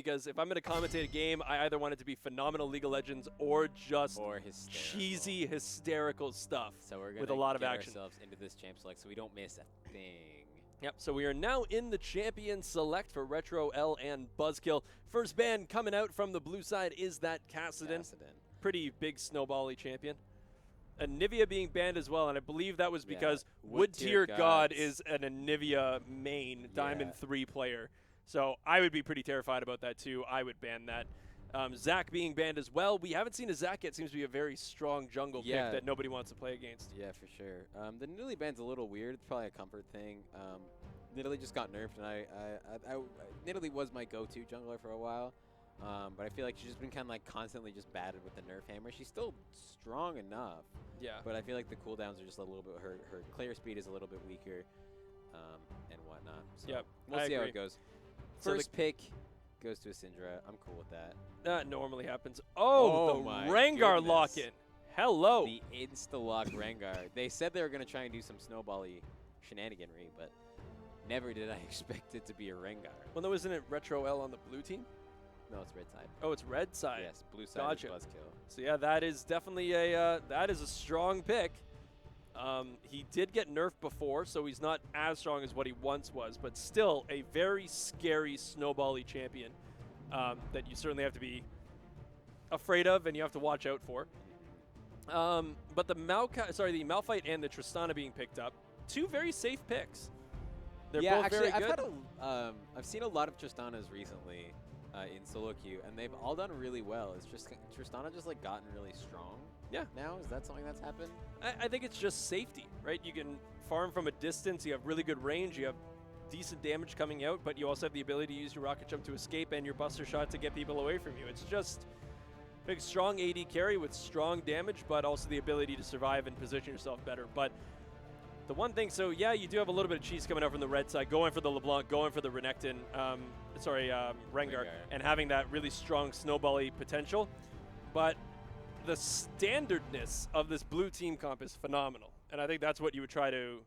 because if I'm going to commentate a game, I either want it to be phenomenal League of Legends or just cheesy, hysterical stuff So we're with a lot of get action. ourselves into this champ select so we don't miss a thing. Yep, so we are now in the champion select for Retro L and Buzzkill. First ban coming out from the blue side is that Kassadin. Pretty big snowbally champion. Anivia being banned as well, and I believe that was because Wood Tier God is an Anivia main Diamond 3 player. So I would be pretty terrified about that too. I would ban that. Zac being banned as well. We haven't seen a Zac yet. Seems to be a very strong jungle pick that nobody wants to play against. Yeah, for sure. The Nidalee ban's a little weird. It's probably a comfort thing. Nidalee just got nerfed, and Nidalee was my go-to jungler for a while. But I feel like she's just been kind of like constantly just battered with the nerf hammer. She's still strong enough. Yeah. But I feel like the cooldowns are just a little bit, her clear speed is a little bit weaker, and whatnot. So we'll see how it goes. First pick goes to a Syndra. I'm cool with that. That normally happens. Oh, the Rengar lock-in. Hello. The insta-lock Rengar. They said they were going to try and do some snowbally shenaniganry, but never did I expect it to be a Rengar. Well, no, isn't it Retro L on the blue team? No, it's red side. Oh, it's red side. Yes, blue side is Buzzkill. So yeah, that is definitely that is a strong pick. He did get nerfed before, so he's not as strong as what he once was, but still a very scary snowbally champion that you certainly have to be afraid of and you have to watch out for. But the Malphite and the Tristana being picked up, two very safe picks. They're both actually, very good. I've seen a lot of Tristanas recently in solo queue, and they've all done really well. It's just Tristana just like gotten really strong. Yeah. Now, is that something that's happened? I think it's just safety, right? You can farm from a distance. You have really good range. You have decent damage coming out, but you also have the ability to use your rocket jump to escape and your buster shot to get people away from you. It's just big, strong AD carry with strong damage, but also the ability to survive and position yourself better. But the one thing, so yeah, you do have a little bit of cheese coming out from the red side, going for the LeBlanc, going for the Renekton, Rengar, and having that really strong snowbally potential. But the standardness of this blue team comp is phenomenal. And I think that's what you would try to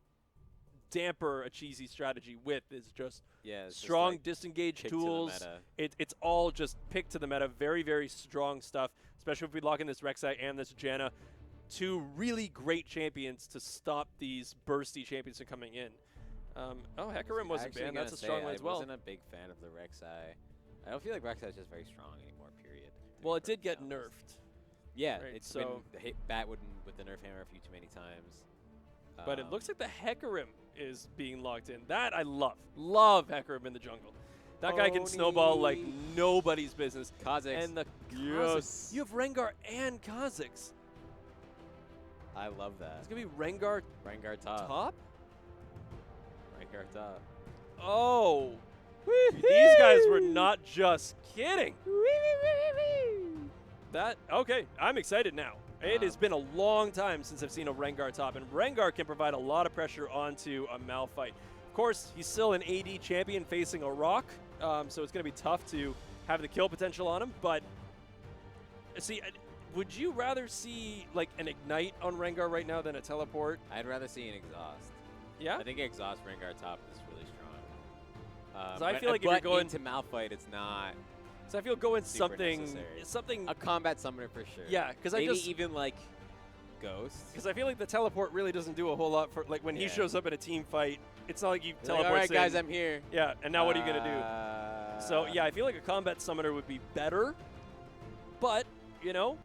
damper a cheesy strategy with, is just strong just like disengage tools. It's all just pick to the meta. Very, very strong stuff, especially if we lock in this Rek'Sai and this Janna. Two really great champions to stop these bursty champions from coming in. Oh, Hecarim wasn't banned. That's a strong one as well. I wasn't a big fan of the Rek'Sai. I don't feel like Rek'Sai is just very strong anymore, period. Well, it did get nerfed. Yeah, right, it's been hit bat with the nerf hammer a few too many times. But it looks like the Hecarim is being locked in. That I love. Love Hecarim in the jungle. That guy can snowball like nobody's business. Kha'Zix. And the Kha'Zix. You have Rengar and Kha'Zix. I love that. It's going to be Rengar top? Rengar top. Oh. These guys were not just kidding. Okay, I'm excited now. It has been a long time since I've seen a Rengar top, and Rengar can provide a lot of pressure onto a Malphite. Of course, he's still an AD champion facing a rock, so it's going to be tough to have the kill potential on him, but see, would you rather see like an Ignite on Rengar right now than a Teleport? I'd rather see an Exhaust. Yeah? I think Exhaust Rengar top is really strong. So I feel like if you're going to Malphite, it's not. So I feel going something a combat summoner for sure. Yeah, because maybe even like Ghost. Because I feel like the Teleport really doesn't do a whole lot for like when he shows up in a team fight. It's not like you teleport. Like, all right, guys, I'm here. Yeah, and now what are you gonna do? So yeah, I feel like a combat summoner would be better, but you know.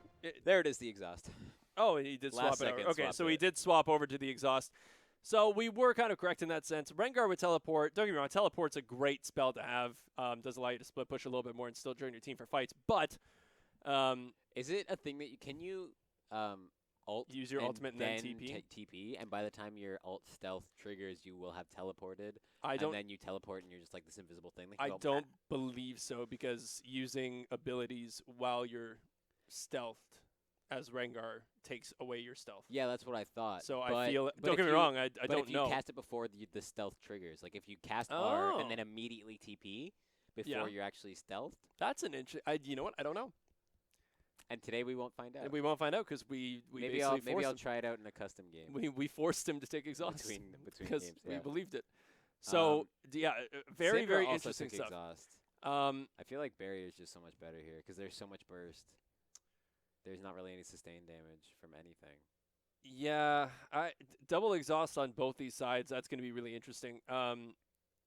There it is, the Exhaust. Oh, he did swap it over. Okay, so he did swap over to the Exhaust. So we were kind of correct in that sense. Rengar with Teleport, don't get me wrong, Teleport's a great spell to have. Does allow you to split push a little bit more and still join your team for fights. But is it a thing that you ult use your ultimate and then TP? TP, and by the time your ult stealth triggers, you will have teleported. And then you teleport, and you're just like this invisible thing. Like I don't believe so, because using abilities while you're stealthed as Rengar takes away your stealth. Yeah, that's what I thought. So I feel, don't get me wrong, I don't know. But if you cast it before the stealth triggers, like if you cast R and then immediately TP before you're actually stealthed. That's an interesting, you know what, I don't know. And today we won't find out. And we won't find out because we maybe I'll try it out in a custom game. We forced him to take Exhaust between because games, we believed it. So yeah, very Syndra very also interesting took stuff. Exhaust. I feel like barrier is just so much better here because there's so much burst. There's not really any sustained damage from anything. Yeah, double exhaust on both these sides. That's going to be really interesting.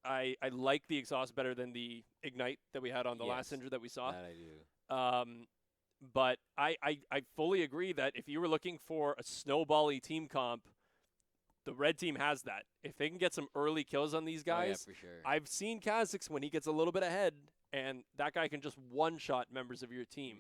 I like the exhaust better than the ignite that we had on the last Cinder that we saw. That I do. But I fully agree that if you were looking for a snowbally team comp, the red team has that. If they can get some early kills on these guys, for sure. I've seen Kha'Zix when he gets a little bit ahead, and that guy can just one-shot members of your team.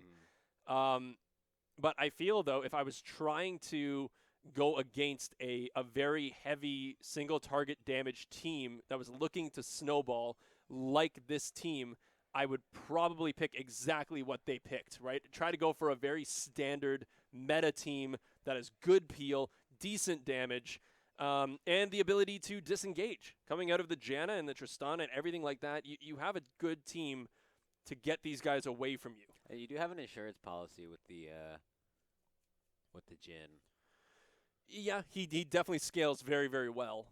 But I feel, though, if I was trying to go against a very heavy single-target damage team that was looking to snowball like this team, I would probably pick exactly what they picked, right? Try to go for a very standard meta team that has good peel, decent damage, and the ability to disengage. Coming out of the Janna and the Tristana and everything like that, you have a good team to get these guys away from you. And you do have an insurance policy with the Jhin. Yeah, he definitely scales very, very well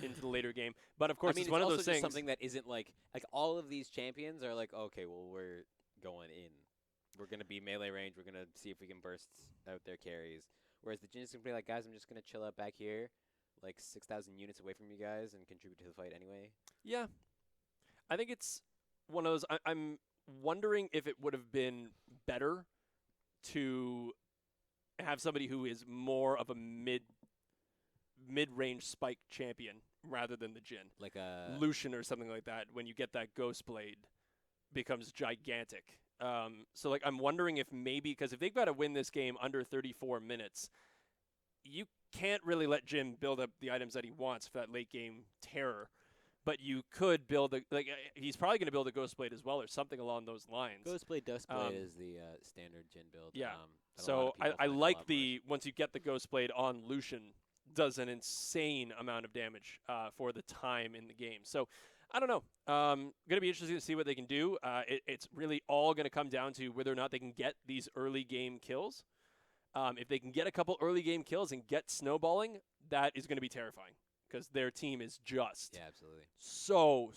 into the later game. But, of course, it's one of those things. Something that isn't like all of these champions are like, okay, well, we're going in. We're going to be melee range. We're going to see if we can burst out their carries. Whereas the Jhin is going to be like, guys, I'm just going to chill out back here, like 6,000 units away from you guys and contribute to the fight anyway. Yeah. I think it's one of those. I'm wondering if it would have been better to have somebody who is more of a mid-range spike champion rather than the Jhin. Like a Lucian or something like that, when you get that Ghost Blade, becomes gigantic. So, I'm wondering if maybe, because if they've got to win this game under 34 minutes, you can't really let Jhin build up the items that he wants for that late game terror. But you could build he's probably going to build a Ghost Blade as well or something along those lines. Ghost Blade, Dust Blade is the standard Jhin build. Yeah. So I like once you get the Ghost Blade on Lucian, does an insane amount of damage for the time in the game. So I don't know. Going to be interesting to see what they can do. It's really all going to come down to whether or not they can get these early game kills. If they can get a couple early game kills and get snowballing, that is going to be terrifying because their team is just absolutely so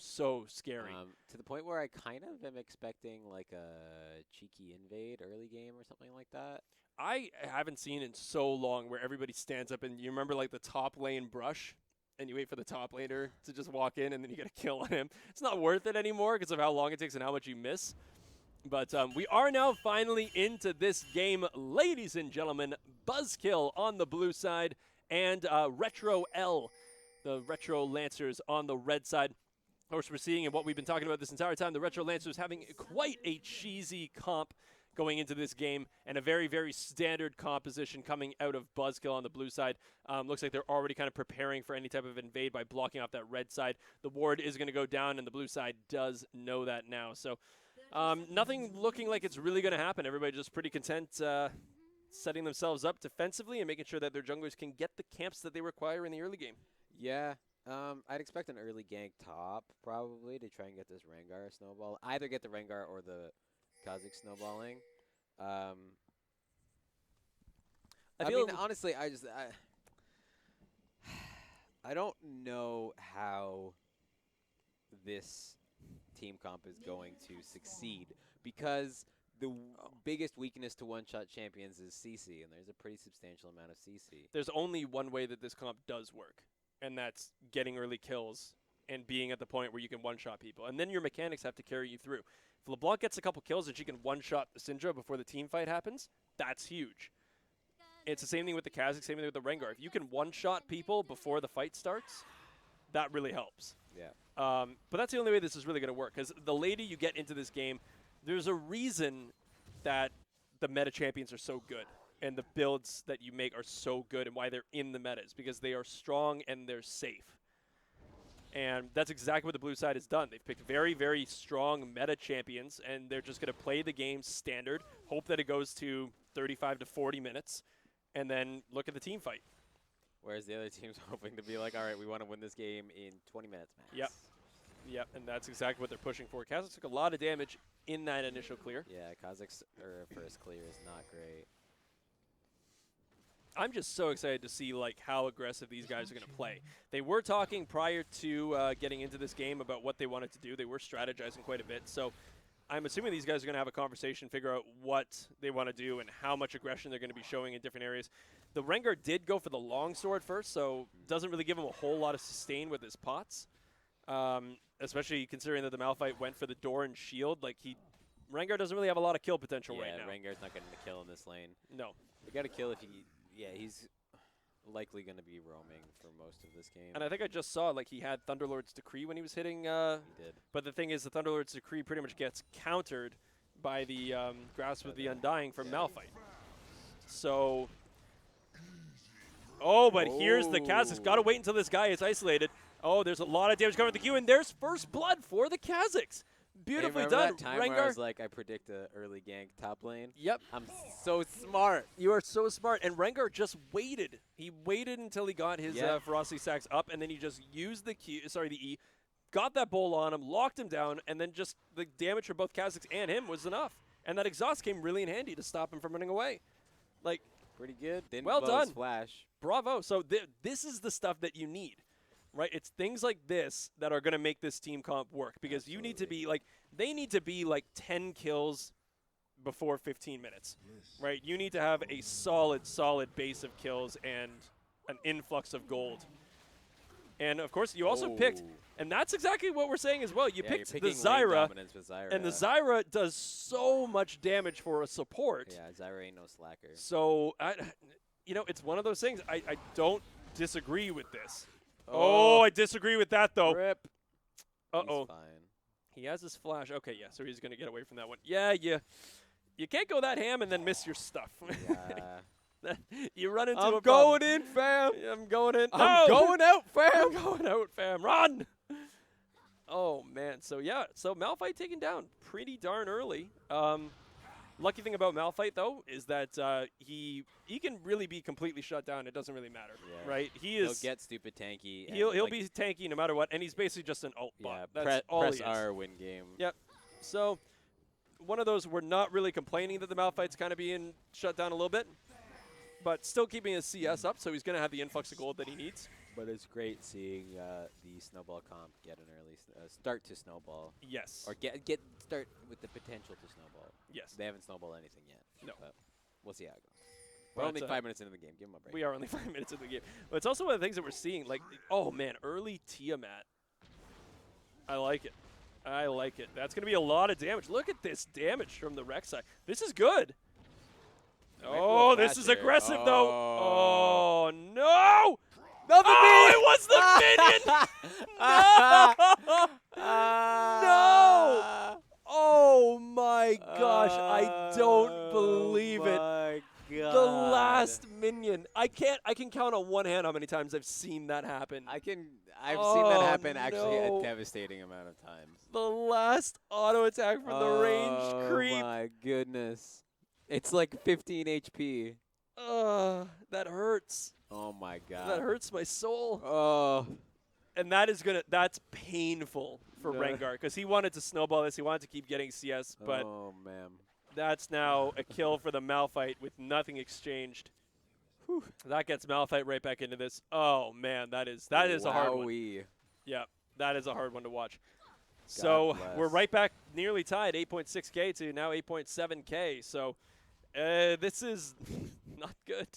scary. To the point where I kind of am expecting like a cheeky invade early game or something like that. I haven't seen in so long where everybody stands up and you remember like the top lane brush and you wait for the top laner to just walk in and then you get a kill on him. It's not worth it anymore because of how long it takes and how much you miss. But we are now finally into this game, ladies and gentlemen. Buzzkill on the blue side and Retro L, the Retro Lancers on the red side. Of course, we're seeing, and what we've been talking about this entire time, the Retro Lancers having quite a cheesy comp going into this game, and a very, very standard composition coming out of Buzzkill on the blue side. Looks like they're already kind of preparing for any type of invade by blocking off that red side. The ward is going to go down, and the blue side does know that now. So nothing looking like it's really going to happen. Everybody just pretty content setting themselves up defensively and making sure that their junglers can get the camps that they require in the early game. Yeah, I'd expect an early gank top, probably, to try and get this Rengar snowball. Either get the Rengar or the Kha'Zix snowballing. I mean, honestly, I don't know how this team comp is going to succeed because the biggest weakness to one-shot champions is CC, and there's a pretty substantial amount of CC. There's only one way that this comp does work, and that's getting early kills and being at the point where you can one-shot people. And then your mechanics have to carry you through. If LeBlanc gets a couple kills and she can one-shot the Syndra before the team fight happens, that's huge. It's the same thing with the Kha'Zix, same thing with the Rengar. If you can one-shot people before the fight starts, that really helps. Yeah. But that's the only way this is really going to work, because the later you get into this game, there's a reason that the meta champions are so good and the builds that you make are so good and why they're in the metas, because they are strong and they're safe. And that's exactly what the blue side has done. They've picked very, very strong meta champions, and they're just going to play the game standard, hope that it goes to 35 to 40 minutes, and then look at the team fight. Whereas the other team's hoping to be like, all right, we want to win this game in 20 minutes max. Yep, and that's exactly what they're pushing for. Kha'Zix took a lot of damage in that initial clear. Yeah, Kha'Zix first clear is not great. I'm just so excited to see like how aggressive these guys are going to play. They were talking prior to getting into this game about what they wanted to do. They were strategizing quite a bit. So I'm assuming these guys are going to have a conversation, figure out what they want to do and how much aggression they're going to be showing in different areas. The Rengar did go for the longsword first, so doesn't really give him a whole lot of sustain with his pots, especially considering that the Malphite went for the door and shield. Like Rengar doesn't really have a lot of kill potential right now. Yeah, Rengar's not getting the kill in this lane. No. You got to kill if he. Yeah, he's likely going to be roaming for most of this game. And I think I just saw like he had Thunderlord's Decree when he was hitting. He did. But the thing is, the Thunderlord's Decree pretty much gets countered by the Grasp of the Undying from Malphite. So. Oh, but here's the Kha'Zix. Got to wait until this guy is isolated. Oh, there's a lot of damage coming with the Q, and there's first blood for the Kha'Zix. Beautifully done. That time where I was like, I predict a early gank top lane? Yep. I'm so smart. You are so smart. And Rengar just waited. He waited until he got his Ferocity Stacks up, and then he just used the E, got that bowl on him, locked him down, and then just the damage for both Kha'Zix and him was enough. And that exhaust came really in handy to stop him from running away. Like, pretty good. Didn't well blow done. his flash. Bravo. So this is the stuff that you need. Right, it's things like this that are going to make this team comp work because you need to be like, they need to be like 10 kills before 15 minutes, right? You need to have a solid base of kills and an influx of gold. And of course, you also picked, and that's exactly what we're saying as well. You picked the Zyra, and the Zyra does so much damage for a support. Yeah, Zyra ain't no slacker. So, you know, it's one of those things. I don't disagree with this. Oh, I disagree with that, though. Rip. Uh-oh. He's fine. He has his flash. Okay, yeah, so he's going to get away from that one. Yeah, you can't go that ham and then miss your stuff. Yeah. You run into I'm a going problem. in, fam. I'm going in. I'm going out, fam. I'm going out, fam. Run. Oh, man. So, yeah, so Malphite taken down pretty darn early. Lucky thing about Malphite, though, is that he can really be completely shut down. It doesn't really matter, right? He'll get stupid tanky. He'll be tanky no matter what, and he's basically just an ult bot. Yeah, That's all press he is. R, win game. Yep. So one of those, we're not really complaining that the Malphite's kind of being shut down a little bit, but still keeping his CS up, so he's going to have the influx of gold that he needs. But it's great seeing the Snowball comp get an early start to Snowball. Yes. Or start with the potential to Snowball. Yes. They haven't snowballed anything yet. No. But we'll see how it goes. We're only 5 minutes into the game. Give him a break. We are only 5 minutes into the game. But it's also one of the things that we're seeing. Like, oh, man, early Tiamat. I like it. I like it. That's going to be a lot of damage. Look at this damage from the Rek'Sai. This is good. Oh, this is aggressive, though. Oh, no. Another it was the minion. No. Oh, my gosh. I don't believe it. God. The last minion. I can count on one hand how many times I've seen that happen. I've seen that happen actually a devastating amount of times. The last auto attack from the range creep. Oh my goodness. It's like 15 HP. That hurts. Oh my god. That hurts my soul. Oh. And that's painful for Rengar because he wanted to snowball this. He wanted to keep getting CS, but oh man. That's now a kill for the Malphite with nothing exchanged. Whew. That gets Malphite right back into this. Oh man, that is a hard one. Yeah, that is a hard one to watch. So we're right back nearly tied, 8.6K to now 8.7K. So this is not good.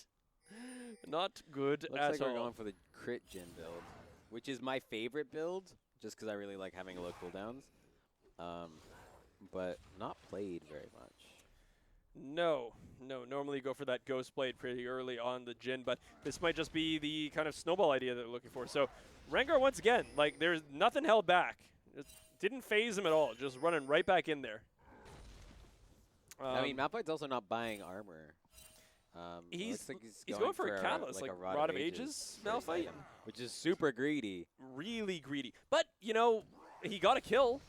Not good Looks at like all. We're going for the crit Jhin build, which is my favorite build, just because I really like having low cooldowns. But not played very much. No. Normally you go for that Ghost Blade pretty early on the Jhin, but this might just be the kind of snowball idea that we're looking for. So Rengar, once again, like there's nothing held back. It didn't phase him at all, just running right back in there. I mean, Malphite's also not buying armor. He's he's going for a catalyst, like Rod of Ages Malphite. Which is super greedy. Really greedy. But, you know, he got a kill.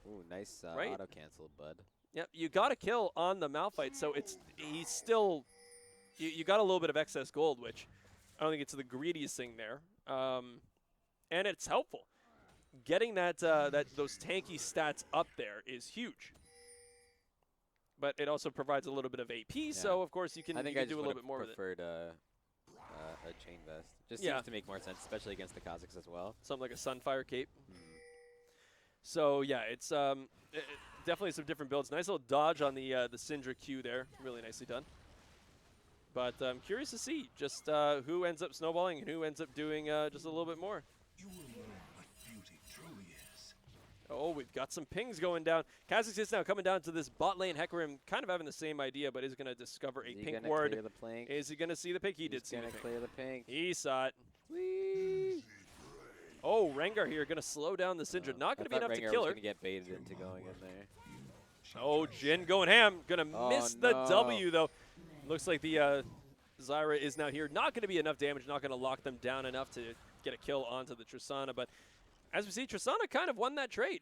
Ooh, nice right? auto-cancel, bud. Yep, you got a kill on the Malphite, so he's still, you got a little bit of excess gold, which I don't think it's the greediest thing there. And it's helpful. Getting those tanky stats up there is huge. But it also provides a little bit of AP, so of course you can do a little bit more with it. I preferred a chain vest. Just Yeah. seems to make more sense, especially against the Kazakhs as well. Something like a Sunfire cape. So yeah, it's definitely some different builds. Nice little dodge on the Syndra Q there. Really nicely done. But I'm curious to see just who ends up snowballing and who ends up doing just a little bit more. You will learn what beauty truly is. Oh, we've got some pings going down. Kha'Zix is now coming down to this bot lane. Hecarim kind of having the same idea, but is going to discover a pink ward. Clear the plank? Is he going to see the pink? He did see the He's pink. gonna clear the pink. He saw it. Whee! Oh, Rengar here going to slow down the Syndra. Not going to be enough to kill her. Going to get baited into going in there. Oh, Jin going ham. Going to miss the no. W, though. Looks like the Zyra is now here. Not going to be enough damage. Not going to lock them down enough to get a kill onto the Tristana. But as we see, Tristana kind of won that trade.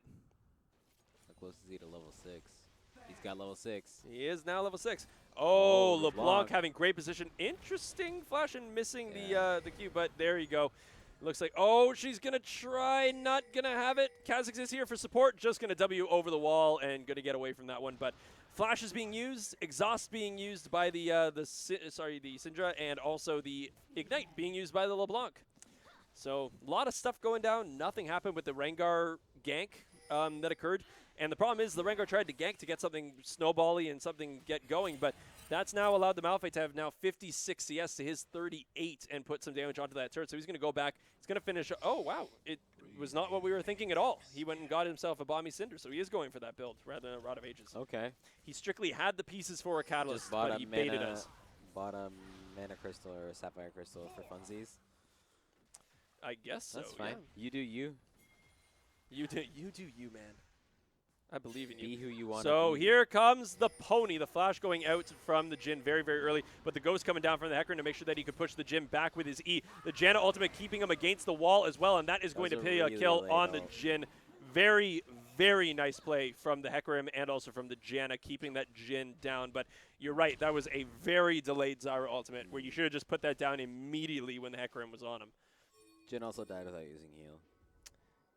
How close is he to level 6? He's got level 6. He is now level 6. Oh, Oh, LeBlanc LeBlanc. having great position. Interesting flash and missing Yeah. the Q, but there you go. Looks like, oh, she's going to try, not going to have it. Kha'Zix is here for support, just going to W over the wall and going to get away from that one. But flash is being used, exhaust being used by the Syndra, and also the Ignite being used by the LeBlanc. So a lot of stuff going down. Nothing happened with the Rengar gank that occurred. And the problem is the Rengar tried to gank to get something snowbally and something get going, but that's now allowed the Malphite to have now 56 CS to his 38 and put some damage onto that turret. So he's going to go back. He's going to finish. Oh, wow. It was not what we were thinking at all. He went and got himself a Bomby Cinder, so he is going for that build rather than a Rod of Ages. Okay. He strictly had the pieces for a Catalyst, Just bought but a he baited mana, us. bought a mana crystal or a sapphire crystal for funsies. I guess so. That's fine. Yeah. You do you. You do you, man. I believe in you. Be who you want So to be. here comes the pony, the flash going out from the Jhin very, very early, but the ghost coming down from the Hecarim to make sure that he could push the Jhin back with his E. The Janna ultimate keeping him against the wall as well, and that is going to pay a really kill late on the ult. Jhin. Very, very nice play from the Hecarim and also from the Janna, keeping that Jhin down. But you're right, that was a very delayed Zyra ultimate, where you should have just put that down immediately when the Hecarim was on him. Jhin also died without using heal.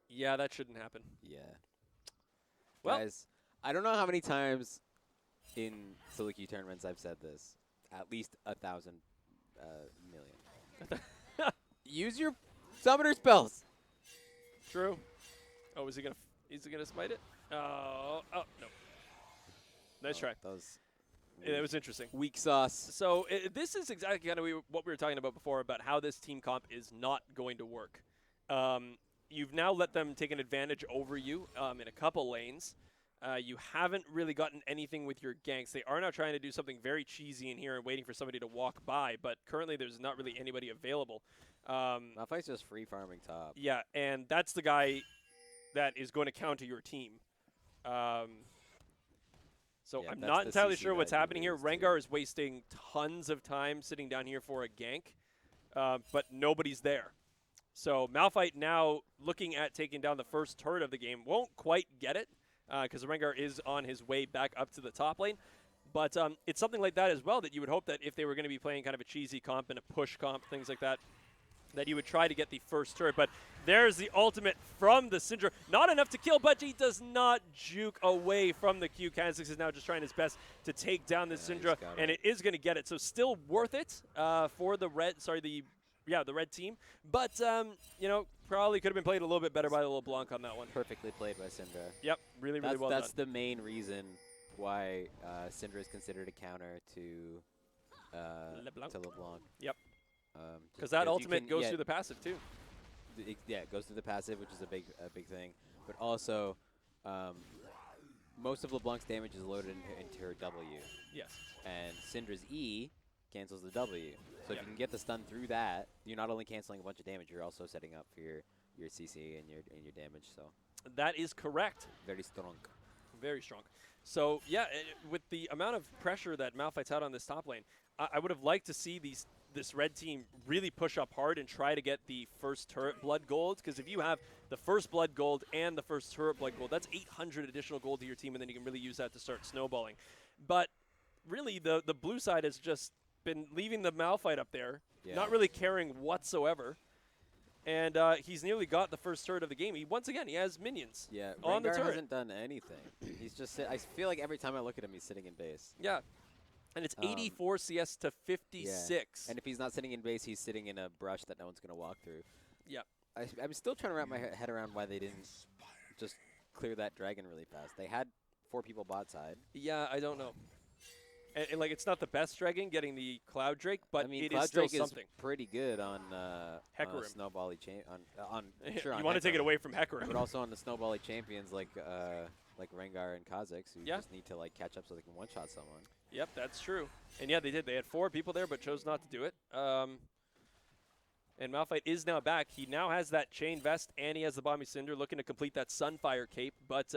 Yeah, that shouldn't happen. Yeah. Well- Guys, I don't know how many times in solo queue tournaments I've said this. At least 1,000 million. Use your summoner spells. True. Oh, is he gonna smite it? Oh, no. Nice try. That was Yeah, it was interesting. weak sauce. So this is exactly kind of what we were talking about before about how this team comp is not going to work. You've now let them take an advantage over you in a couple lanes. You haven't really gotten anything with your ganks. They are now trying to do something very cheesy in here and waiting for somebody to walk by, but currently there's not really anybody available. Malphite's just free farming top. Yeah, and that's the guy that is going to counter your team. So Yeah, I'm that's not the entirely CC sure what's that you happening here. lose to. Rengar is wasting tons of time sitting down here for a gank, but nobody's there. So Malphite now looking at taking down the first turret of the game. Won't quite get it because Rengar is on his way back up to the top lane. But it's something like that as well that you would hope that if they were going to be playing kind of a cheesy comp and a push comp, things like that, that you would try to get the first turret. But there's the ultimate from the Syndra. Not enough to kill, but he does not juke away from the Q. Kha'Zix is now just trying his best to take down the Syndra, got and it. it is going to get it. So still worth it for the red, the red team. But, probably could have been played a little bit better by the LeBlanc on that one. Perfectly played by Syndra. Yep, really, really well That's done. the main reason why Syndra is considered a counter to LeBlanc. LeBlanc. Yep. Just Because that you ultimate can- goes yeah, through the passive, too. it goes through the passive, which is a big thing. But also, most of LeBlanc's damage is loaded into her W, Yes. and Syndra's E cancels the W. So Yeah. if you can get the stun through that, you're not only canceling a bunch of damage, you're also setting up for your CC and your damage. So That is correct. very strong. Very strong. So, yeah, with the amount of pressure that Malphite's had on this top lane, I would have liked to see this red team really push up hard and try to get the first turret blood gold, because if you have the first blood gold and the first turret blood gold, that's 800 additional gold to your team, and then you can really use that to start snowballing. But really, the blue side has just been leaving the Malphite up there, Yeah. not really caring whatsoever. And he's nearly got the first turret of the game. Once again, he has minions. Yeah, On the Rengar turret. hasn't done anything. He's just I feel like every time I look at him, he's sitting in base. Yeah. And it's 84 CS to 56. And if he's not sitting in base, he's sitting in a brush that no one's going to walk through. Yep. I'm still trying to wrap my head around why they didn't just clear that dragon really fast. They had 4 people bot side. Yeah, I don't know. And like, it's not the best dragon getting the Cloud Drake, but I mean, it Cloud is still Drake something. is pretty good on Hecarim. Snowbally on sure, You on want to take it Hecarim, away from Hecarim. but also on the Snowbally champions like Rengar and Kha'Zix, who just need to like catch up so they can one-shot someone. Yep, that's true. And yeah, they did. They had 4 people there, but chose not to do it. And Malphite is now back. He now has that chain vest, and he has the Bomby Cinder, looking to complete that Sunfire cape. But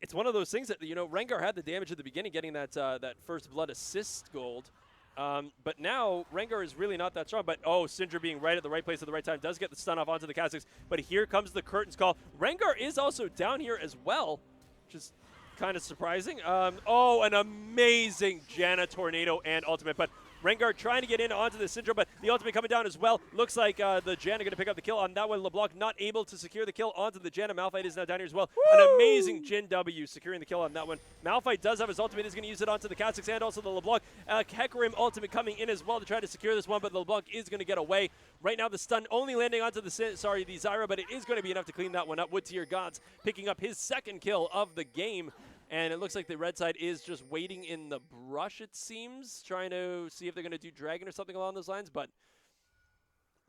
it's one of those things that, you know, Rengar had the damage at the beginning, getting that that first blood assist gold. But now Rengar is really not that strong. But Syndra being right at the right place at the right time does get the stun off onto the Kha'Zix. But here comes the Curtains call. Rengar is also down here as well, which is kind of surprising. An amazing Janna Tornado and ultimate. But Rengar trying to get in onto the Syndra, but the ultimate coming down as well. Looks like the Janna going to pick up the kill on that one. LeBlanc not able to secure the kill onto the Janna. Malphite is now down here as well. Woo! An amazing Jin W securing the kill on that one. Malphite does have his ultimate. He's going to use it onto the Kha'Zix and also the LeBlanc. Hecarim ultimate coming in as well to try to secure this one, but the LeBlanc is going to get away. Right now the stun only landing onto the Zyra, but it is going to be enough to clean that one up. Wood Tier Gods picking up his 2nd kill of the game. And it looks like the red side is just waiting in the brush, it seems, trying to see if they're going to do Dragon or something along those lines. But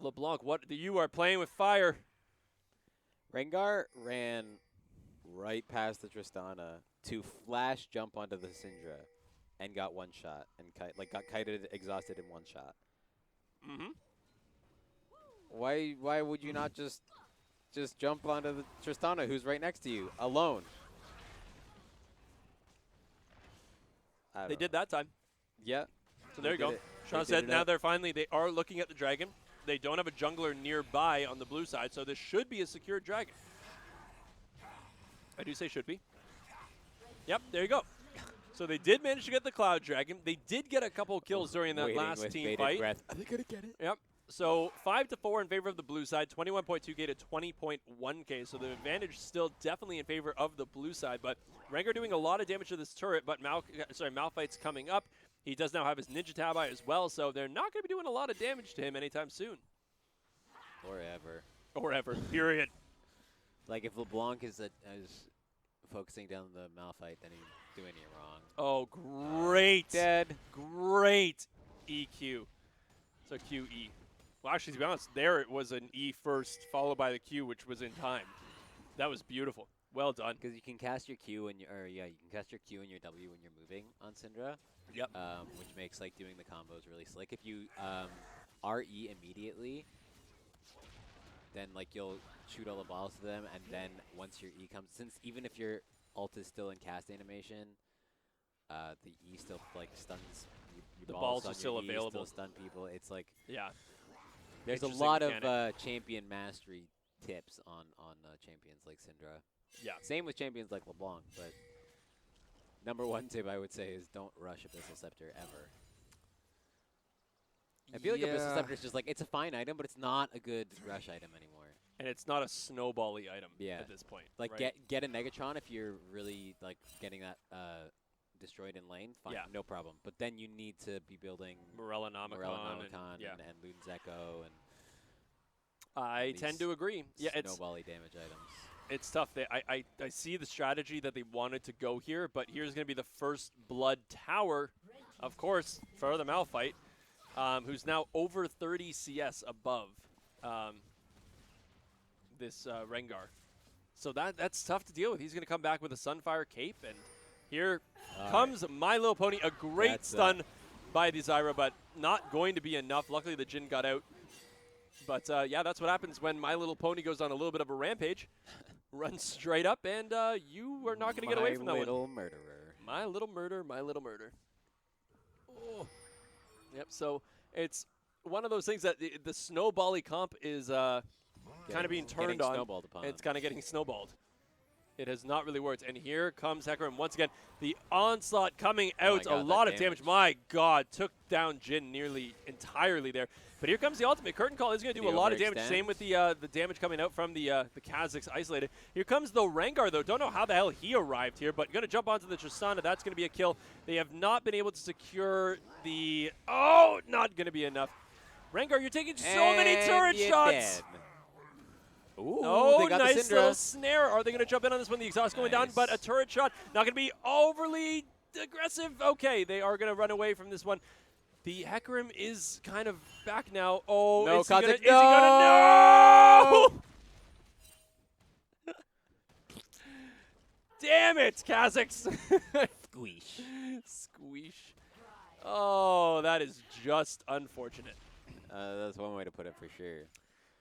LeBlanc, you are playing with fire. Rengar ran right past the Tristana to flash jump onto the Syndra and got one shot and got kited, exhausted in one shot. Mm-hmm. Why would you not just jump onto the Tristana, who's right next to you, alone? They did that time. Yeah. So there you go. Sean said now they are looking at the dragon. They don't have a jungler nearby on the blue side, so this should be a secured dragon. I do say should be. Yep, there you go. So they did manage to get the Cloud Dragon. They did get a couple kills during that last team fight. Breath. Are they going to get it? Yep. So 5-4 in favor of the blue side, 21.2k to 20.1k. So the advantage still definitely in favor of the blue side. But Rengar doing a lot of damage to this turret, but Malphite's coming up. He does now have his Ninja Tabi as well, so they're not going to be doing a lot of damage to him anytime soon. Or ever. Or ever, period. Like if LeBlanc is focusing down the Malphite, then he's doing it wrong. Oh, great. Dead. Great EQ. So QE. Well, actually, to be honest, there it was an E first, followed by the Q, which was in time. That was beautiful. Well done. Because you can cast your Q and you can cast your Q and your W when you're moving on Syndra. Yep. Which makes like doing the combos really slick. If you RE immediately, then like you'll shoot all the balls to them, and then once your E comes, since even if your ult is still in cast animation, the E still like stuns. The balls are still E, available. Still stun people. It's like there's a lot of champion mastery tips on champions like Syndra. Yeah. Same with champions like LeBlanc, but number 1 tip I would say is don't rush Abyssal Scepter ever. I feel like Abyssal Scepter is just like, it's a fine item, but it's not a good rush item anymore. And it's not a snowball-y item at this point. Like right? get a Negatron if you're really like getting that destroyed in lane, fine, no problem. But then you need to be building Morellonomicon and Luden's Echo and I tend to agree. Yeah, it's snowbally damage items. It's tough. I see the strategy that they wanted to go here, but here's going to be the first blood tower, of course, for the Malphite, who's now over 30 CS above this Rengar. So that's tough to deal with. He's going to come back with a Sunfire Cape, and here comes My Little Pony. A great stun by the Zyra, but not going to be enough. Luckily, the Jhin got out. But, yeah, that's what happens when My Little Pony goes on a little bit of a rampage. Runs straight up, and you are not going to get away from that one. My little murderer. My little murder, my little murder. Oh. Yep, so it's one of those things that the snowbally comp is kind of being turned on. Snowballed upon. It's kind of getting snowballed. It has not really worked. And here comes Hecarim once again. The onslaught coming out. God, a lot that of damage. damage. My God, took down Jin nearly entirely there. But here comes the ultimate. Curtain Call is going to do a lot of damage. Same with the damage coming out from the Kazakhs isolated. Here comes the Rengar, though. Don't know how the hell he arrived here, but going to jump onto the Tristana. That's going to be a kill. They have not been able to secure the... Oh, not going to be enough. Rengar, you're taking so many turret shots. Dead. Ooh, Oh, they got nice the little Syndra. snare. Are they going to jump in on this one? The exhaust going down, but a turret shot. Not going to be overly aggressive. Okay, they are going to run away from this one. The Hecarim is kind of back now. Oh, No, is he gonna, Kha'Zix, is he gonna, no! Damn it, Kazakhs. Squeesh. Squeesh. Oh, that is just unfortunate. That's one way to put it for sure.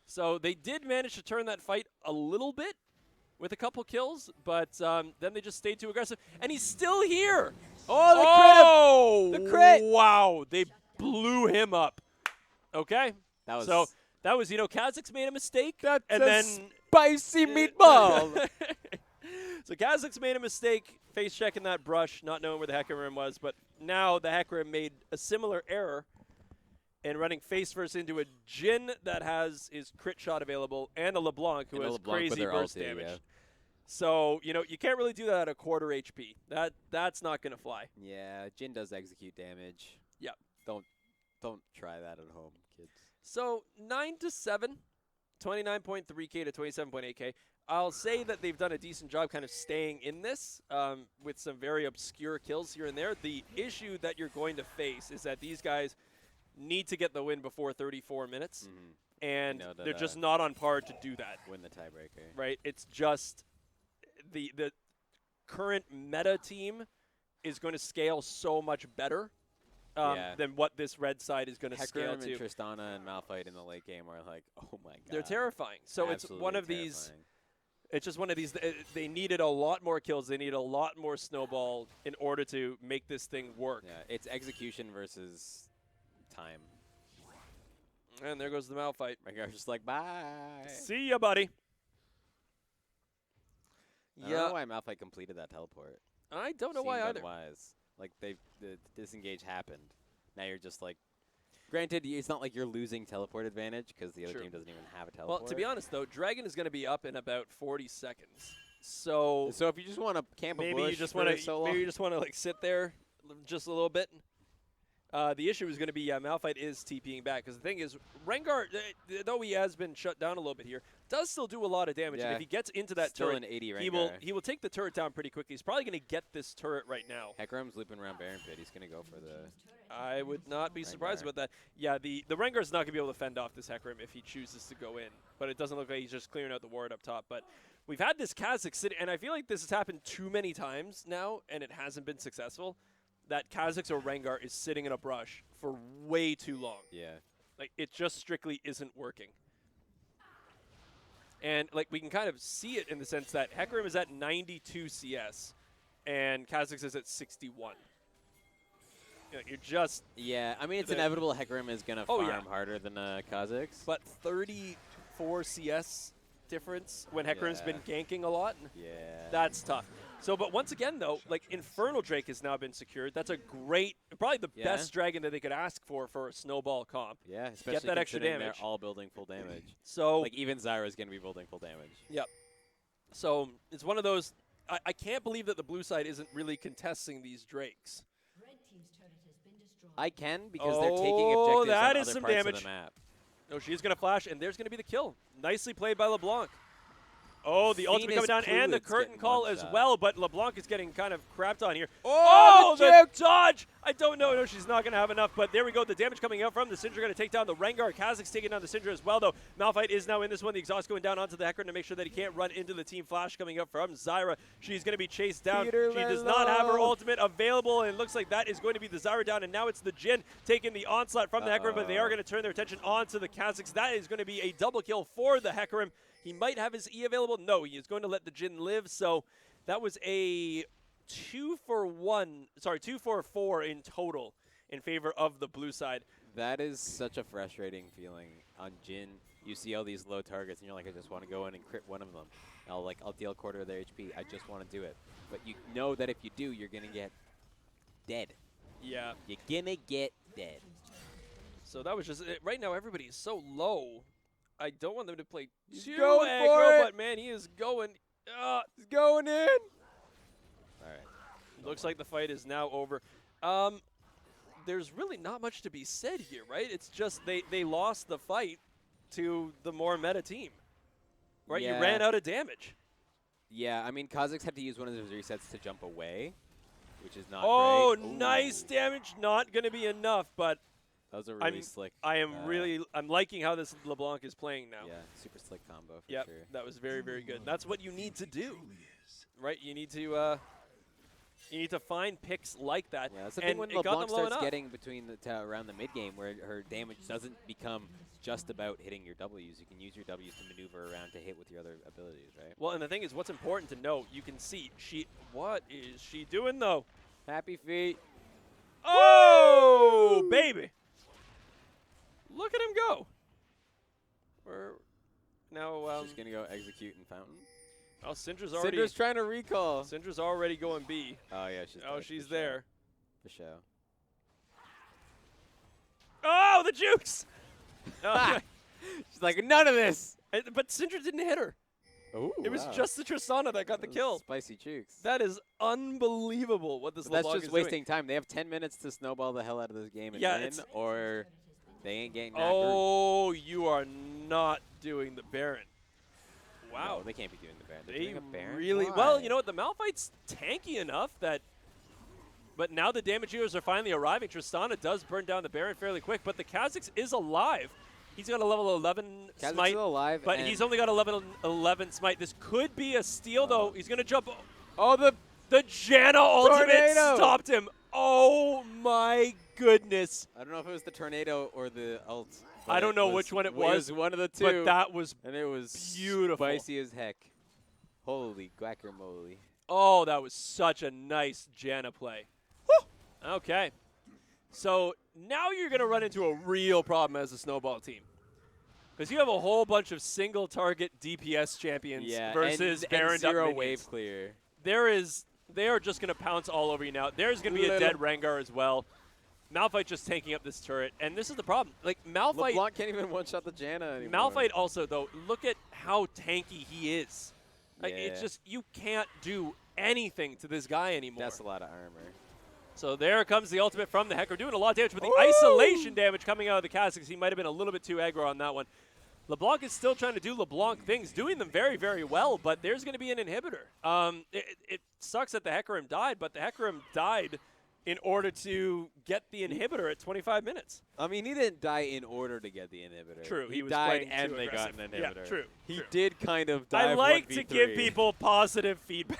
So they did manage to turn that fight a little bit with a couple kills, but then they just stayed too aggressive. And he's still here. Oh, the crit! Wow, they blew him up. Okay. That was So that was, Kazakhs made a mistake. That's and a then spicy meatball. So Kazakhs made a mistake, face checking that brush, not knowing where the Hecarim was, but now the Hecarim made a similar error and running face first into a Jin that has his crit shot available and a LeBlanc who has crazy burst damage. Yeah. So, you can't really do that at a quarter HP. That's not going to fly. Yeah, Jin does execute damage. Yep. Don't try that at home, kids. So 9-7, 29.3K to 27.8K. I'll say that they've done a decent job kind of staying in this with some very obscure kills here and there. The issue that you're going to face is that these guys need to get the win before 34 minutes, and they're just not on par to do that. Win the tiebreaker. Right? It's just the current meta team is going to scale so much better than what this red side is going to scale Hecarim to. and Tristana and Malphite in the late game are like, oh my god. They're terrifying. So Absolutely it's one of terrifying. these. It's just one of these. They needed a lot more kills. They need a lot more snowball in order to make this thing work. Yeah, it's execution versus time. And there goes the Malphite. Rengar's just like, bye. See ya, buddy. I don't know why Malphite completed that teleport. I don't know why Seemed either. unwise. Like, the disengage happened. Now you're just like, granted, it's not like you're losing teleport advantage because the other team doesn't even have a teleport. Well, to be honest, though, Dragon is going to be up in about 40 seconds. So if you just want to camp a maybe bush you just want to maybe you just want to like sit there just a little bit. The issue is going to be Malphite is TPing back because the thing is Rengar, though he has been shut down a little bit here, does still do a lot of damage. Yeah. And if he gets into that Still turret, an 80 he will take the turret down pretty quickly. He's probably going to get this turret right now. Hecarim's looping around Baron Pit. He's going to go for the... I would not be surprised about that. Yeah, the Rengar's not going to be able to fend off this Hecarim if he chooses to go in. But it doesn't look like he's just clearing out the ward up top. But we've had this Kazakh sitting, and I feel like this has happened too many times now, and it hasn't been successful. That Kazakhs or Rengar is sitting in a brush for way too long. Yeah. Like, it just strictly isn't working. And, like, we can kind of see it in the sense that Hecarim is at 92 CS, and Kazakhs is at 61. You're just... Yeah, I mean, it's inevitable Hecarim is going to farm harder than Kazakhs. But 34 CS difference when Hecarim's been ganking a lot? Yeah. That's tough. So, but once again, though, like, Infernal Drake has now been secured. That's a great, probably the best dragon that they could ask for a snowball comp. Yeah, especially get that extra damage. They're all building full damage. So, like, even Zyra's going to be building full damage. Yep. So, it's one of those, I can't believe that the blue side isn't really contesting these Drakes. I can, because they're taking objectives that on is other some parts damage. of the map. No, she's going to flash, and there's going to be the kill. Nicely played by LeBlanc. Oh, the ultimate coming down, and the curtain call as well, but LeBlanc is getting kind of crapped on here. Oh, the dodge! I don't know. No, she's not going to have enough, but there we go. The damage coming out from the Syndra going to take down the Rengar. Kazakh's taking down the Syndra as well, though. Malphite is now in this one. The exhaust going down onto the Hecarim to make sure that he can't run into the team flash coming up from Zyra. She's going to be chased down. She does not have her ultimate available, and it looks like that is going to be the Zyra down, and now it's the Jin taking the onslaught from the Hecarim, but they are going to turn their attention onto the Kazakhs. That is going to be a double kill for the Hecarim. He might have his E available. No, he is going to let the Jin live. So that was a 2 for 4 in total in favor of the blue side. That is such a frustrating feeling on Jin. You see all these low targets, and you're like, I just want to go in and crit one of them. I'll deal a quarter of their HP. I just want to do it. But you know that if you do, you're gonna get dead. Yeah. You're gonna get dead. So that was just it. Right now. Everybody is so low. I don't want them to play He's too going aggro, for it. but man, he is going. He's going in. All right. Looks like the fight is now over. There's really not much to be said here, right? It's just they lost the fight to the more meta team, right? Yeah. You ran out of damage. Yeah, I mean, Kazakhs had to use one of those resets to jump away, which is not Oh, great. nice Ooh. damage. Not going to be enough, but That was a really slick. I'm liking how this LeBlanc is playing now. Yeah, super slick combo for Yep, sure. that was very, very good. That's what you need to do, Truly is. right? You need to find picks like that. Yeah, that's the and thing when it got LeBlanc them low starts enough. getting between around the mid game, where her damage doesn't become just about hitting your W's. You can use your W's to maneuver around to hit with your other abilities, right? Well, and the thing is, what's important to know, you can see what is she doing though? Happy feet. Oh, Woo! baby! Look at him go. We're now. She's gonna go execute in fountain. Oh, Syndra's already. Syndra's trying to recall. Syndra's already going B. Oh yeah, she's. Oh, dead, she's for sure. there. For sure. Oh, the jukes! Oh, She's like, none of this. but Syndra didn't hit her. Ooh, It was wow. just the Tristana that got the Those kill. Spicy chooks. That is unbelievable what this But that's LeBlanc just is wasting time. They have 10 minutes to snowball the hell out of this game and Yeah, win, it's- or they ain't getting that Oh, you are not doing the Baron. group. Wow. No, they can't be doing the Baron. They're They doing a Baron? really well. Why? You know what? The Malphite's tanky enough that. But now the damage healers are finally arriving. Tristana does burn down the Baron fairly quick, but the Kazakhs is alive. He's got a level 11 Kazakh's smite, still alive, but and he's only got a level 11 smite. This could be a steal, though. He's going to jump. Oh, The Janna ultimate Tornado! stopped him. Oh, my goodness. I don't know if it was the tornado or the ult. I but don't know which one it It was, was one of the two. But that was and it was beautiful. spicy as heck. Holy guacamole. Oh, that was such a nice Janna play. Okay. So now you're going to run into a real problem as a snowball team. Because you have a whole bunch of single target DPS champions versus Baron and zero minions. wave clear. They are just going to pounce all over you now. There's going to be a dead Rengar as well. Malphite just tanking up this turret. And this is the problem. Like, Malphite. LeBlanc can't even one-shot the Janna anymore. Malphite also, though, look at how tanky he is. Like, Yeah. it's just, you can't do anything to this guy anymore. That's a lot of armor. So there comes the ultimate from the Hecker, doing a lot of damage, but the Ooh! Isolation damage coming out of the Kazakhs, he might have been a little bit too aggro on that one. LeBlanc is still trying to do LeBlanc things, doing them very, very well, but there's going to be an inhibitor. It sucks that the Hecarim died, but the Hecarim died in order to get the inhibitor at 25 minutes. I mean, he didn't die in order to get the inhibitor. True, He he was died playing and too they got aggressive. an Yeah, inhibitor. true, He true. did kind of dive I like 1v3. to give people positive feedback.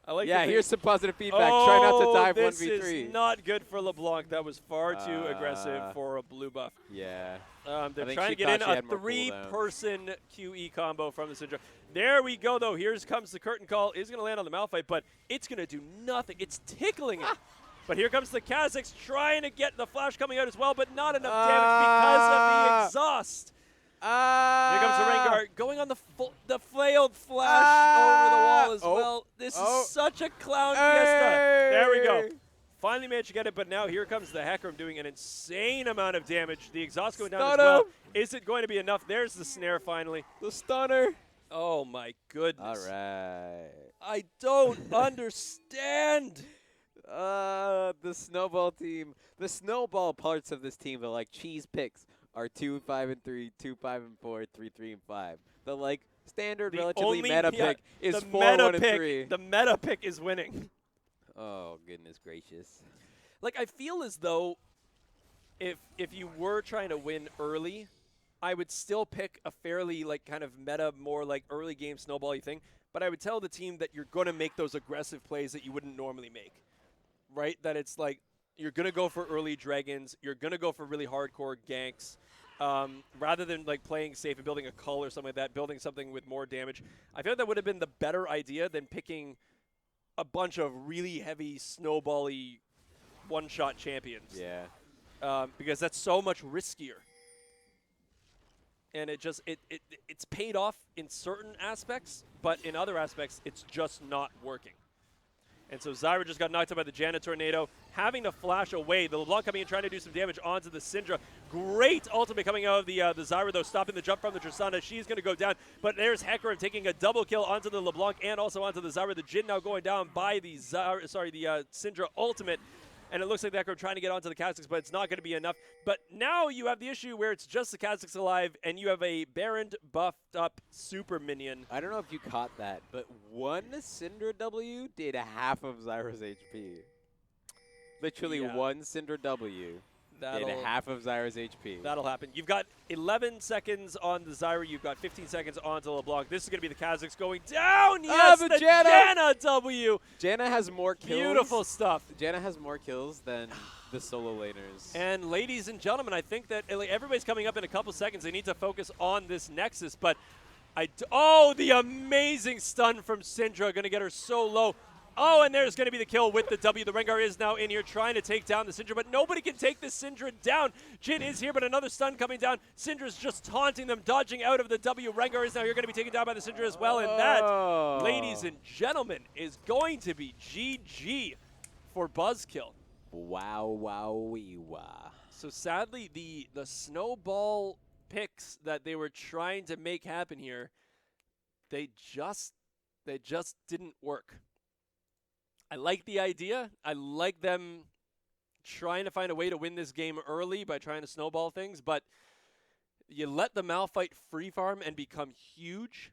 I like to think, here's some positive feedback. Try not to dive this 1v3. is not good for LeBlanc. That was far too aggressive for a blue buff. Yeah. They're think trying she to get thought in she a had more cooldowns. three-person QE combo from the Syndra. There we go, though. Here comes the curtain call. It's going to land on the Malphite, but it's going to do nothing. It's tickling it. But here comes the Kazakhs trying to get the flash coming out as well, but not enough damage because of the exhaust. Here comes the Rengar going on the flailed flash over the wall as well. This is such a clown fiesta. There we go. Finally managed to get it, but now here comes the Hecarim doing an insane amount of damage. The exhaust going down as well. Is it going to be enough? There's the snare finally. The stunner. Oh my goodness. All right. I don't understand. The snowball team. The snowball parts of this team, the like cheese picks, are 2, 5, and 3, 2, 5, and 4, 3, 3, and 5. The like standard, relatively meta pick is the 4, meta 1, and pick, 3. The meta pick is winning. Oh goodness gracious. Like, I feel as though if you were trying to win early, I would still pick a fairly like kind of meta, more like early game snowball-y thing. But I would tell the team that you're going to make those aggressive plays that you wouldn't normally make, right? That it's like you're going to go for early dragons, you're going to go for really hardcore ganks, rather than like playing safe and building a cull or something like that, building something with more damage. I feel like that would have been the better idea than picking a bunch of really heavy snowball-y one-shot champions. Yeah. Because that's so much riskier. and it's paid off in certain aspects, but in other aspects, it's just not working. And so Zyra just got knocked out by the Janna Tornado, having to flash away. The LeBlanc coming in, trying to do some damage onto the Syndra. Great ultimate coming out of the Zyra, though, stopping the jump from the Tristana. She's going to go down, but there's Hecarim taking a double kill onto the LeBlanc and also onto the Zyra. The Jhin now going down by the Syndra ultimate. And it looks like Hecarim trying to get onto the Kha'Zix, but it's not going to be enough. But now you have the issue where it's just the Kha'Zix alive, and you have a Baron buffed up super minion. I don't know if you caught that, but one Syndra W did half of Zyra's HP. Literally one Syndra W did half of Zyra's HP. That'll happen. You've got 11 seconds on the Zyra. You've got 15 seconds onto LeBlanc. This is going to be the Kha'Zix going down. Yes, the Janna W. Janna has more kills. Beautiful stuff. Janna has more kills than the solo laners. And ladies and gentlemen, I think that everybody's coming up in a couple seconds. They need to focus on this Nexus. But the amazing stun from Syndra, going to get her so low. Oh, and there's going to be the kill with the W. The Rengar is now in here trying to take down the Syndra, but nobody can take this Syndra down. Jhin is here, but another stun coming down. Syndra's just taunting them, dodging out of the W. Rengar is now here going to be taken down by the Syndra as well, and that, ladies and gentlemen, is going to be GG for Buzzkill. Wow, wow, wee, wow. So sadly, the snowball picks that they were trying to make happen here, they just didn't work. I like the idea. I like them trying to find a way to win this game early by trying to snowball things, but you let the Malphite free farm and become huge.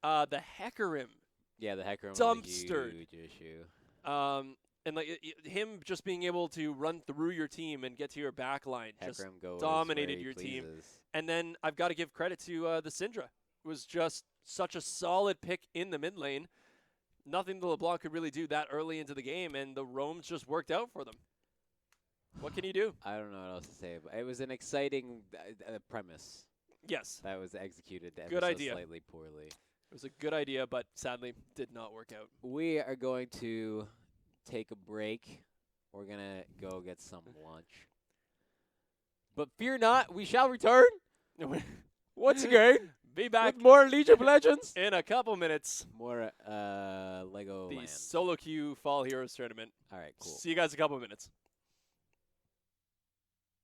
The Hecarim. Yeah, the Hecarim dumpstered. was a huge issue. And like him just being able to run through your team and get to your back line just goes dominated your team. And then I've got to give credit to the Syndra. It was just such a solid pick in the mid lane. Nothing the LeBlanc could really do that early into the game, and the roams just worked out for them. What can you do? I don't know what else to say, but it was an exciting premise. Yes. That was executed good idea. Slightly poorly. It was a good idea, but sadly did not work out. We are going to take a break. We're going to go get some lunch. But fear not, we shall return. Once again. Be back with more League of Legends in a couple minutes. More Lego The Land. solo queue Fall Heroes tournament. All right, cool. See you guys in a couple minutes.